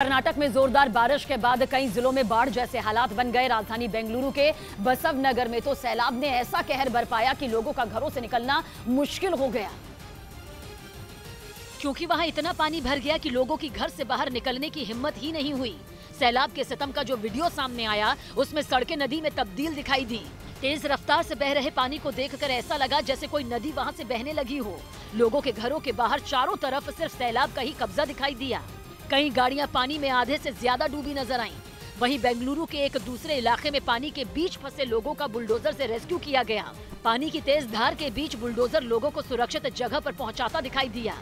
कर्नाटक में जोरदार बारिश के बाद कई जिलों में बाढ़ जैसे हालात बन गए। राजधानी बेंगलुरु के बसव नगर में तो सैलाब ने ऐसा कहर बरपाया कि लोगों का घरों से निकलना मुश्किल हो गया, क्योंकि वहां इतना पानी भर गया कि लोगों की घर से बाहर निकलने की हिम्मत ही नहीं हुई। सैलाब के सितम का जो वीडियो सामने आया उसमें सड़कें नदी में तब्दील दिखाई दी। तेज रफ्तार से बह रहे पानी को देखकर ऐसा लगा जैसे कोई नदी वहां से बहने लगी हो। लोगों के घरों के बाहर चारों तरफ सिर्फ सैलाब का ही कब्जा दिखाई दिया। कई गाड़ियां पानी में आधे से ज्यादा डूबी नजर आईं। वहीं बेंगलुरु के एक दूसरे इलाके में पानी के बीच फंसे लोगों का बुलडोजर से रेस्क्यू किया गया। पानी की तेज धार के बीच बुलडोजर लोगों को सुरक्षित जगह पर पहुंचाता दिखाई दिया।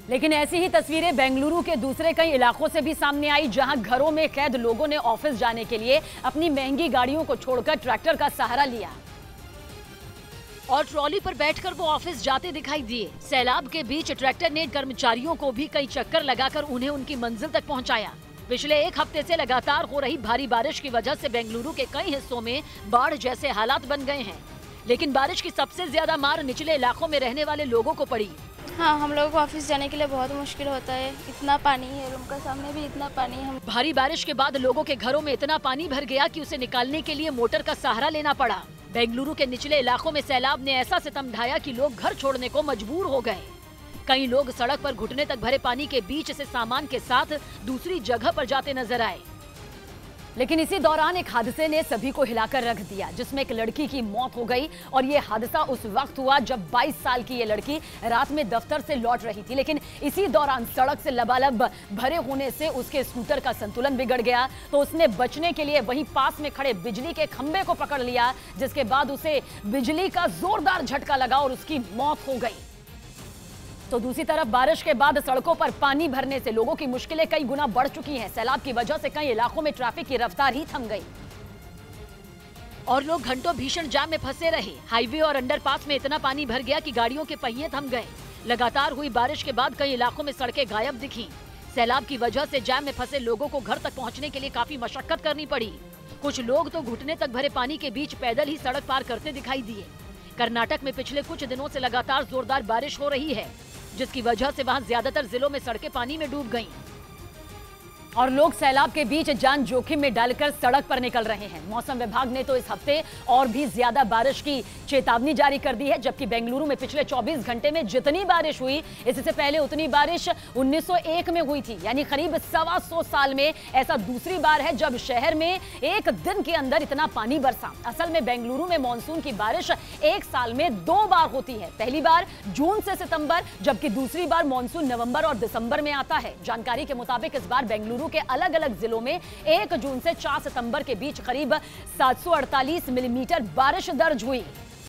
लेकिन ऐसी ही तस्वीरें बेंगलुरु के दूसरे कई इलाकों से भी सामने आई, जहां घरों में कैद लोगों ने ऑफिस जाने के लिए अपनी महंगी गाड़ियों को छोड़कर ट्रैक्टर का सहारा लिया और ट्रॉली पर बैठकर वो ऑफिस जाते दिखाई दिए। सैलाब के बीच ट्रैक्टर ने कर्मचारियों को भी कई चक्कर लगाकर उन्हें उनकी मंजिल तक पहुंचाया। पिछले एक हफ्ते से लगातार हो रही भारी बारिश की वजह से बेंगलुरु के कई हिस्सों में बाढ़ जैसे हालात बन गए हैं, लेकिन बारिश की सबसे ज्यादा मार निचले इलाकों में रहने वाले लोगों को पड़ी। हाँ, हम लोगों को ऑफिस जाने के लिए बहुत मुश्किल होता है। इतना पानी है, रूम का सामने भी इतना पानी है। भारी बारिश के बाद लोगों के घरों में इतना पानी भर गया कि उसे निकालने के लिए मोटर का सहारा लेना पड़ा। बेंगलुरु के निचले इलाकों में सैलाब ने ऐसा सितम ढाया कि लोग घर छोड़ने को मजबूर हो गए। कई लोग सड़क पर घुटने तक भरे पानी के बीच से सामान के साथ दूसरी जगह पर जाते नजर आए। लेकिन इसी दौरान एक हादसे ने सभी को हिलाकर रख दिया, जिसमें एक लड़की की मौत हो गई। और ये हादसा उस वक्त हुआ जब 22 साल की ये लड़की रात में दफ्तर से लौट रही थी। लेकिन इसी दौरान सड़क से लबालब भरे होने से उसके स्कूटर का संतुलन बिगड़ गया, तो उसने बचने के लिए वहीं पास में खड़े बिजली के खंभे को पकड़ लिया, जिसके बाद उसे बिजली का जोरदार झटका लगा और उसकी मौत हो गई। तो दूसरी तरफ बारिश के बाद सड़कों पर पानी भरने से लोगों की मुश्किलें कई गुना बढ़ चुकी हैं। सैलाब की वजह से कई इलाकों में ट्रैफिक की रफ्तार ही थम गई और लोग घंटों भीषण जाम में फंसे रहे। हाईवे और अंडरपास में इतना पानी भर गया कि गाड़ियों के पहिए थम गए। लगातार हुई बारिश के बाद कई इलाकों में सड़कें गायब दिखी। सैलाब की वजह से जाम में फंसे लोगों को घर तक पहुंचने के लिए काफी मशक्कत करनी पड़ी। कुछ लोग तो घुटने तक भरे पानी के बीच पैदल ही सड़क पार करते दिखाई दिए। कर्नाटक में पिछले कुछ दिनों से लगातार जोरदार बारिश हो रही है, जिसकी वजह से वहां ज्यादातर जिलों में सड़कें पानी में डूब गईं और लोग सैलाब के बीच जान जोखिम में डालकर सड़क पर निकल रहे हैं। मौसम विभाग ने तो इस हफ्ते और भी ज्यादा बारिश की चेतावनी जारी कर दी है, जबकि बेंगलुरु में पिछले 24 घंटे में जितनी बारिश हुई, इससे पहले उतनी बारिश 1901 में हुई थी। यानी करीब 125 साल में ऐसा दूसरी बार है जब शहर में एक दिन के अंदर इतना पानी बरसा। असल में बेंगलुरु में मानसून की बारिश एक साल में 2 बार होती है। पहली बार जून से सितंबर, जबकि दूसरी बार मानसून नवंबर और दिसंबर में आता है। जानकारी के मुताबिक इस बार बेंगलुरु के अलग अलग जिलों में 1 जून से 4 सितंबर के बीच करीब 748 मिलीमीटर बारिश दर्ज हुई।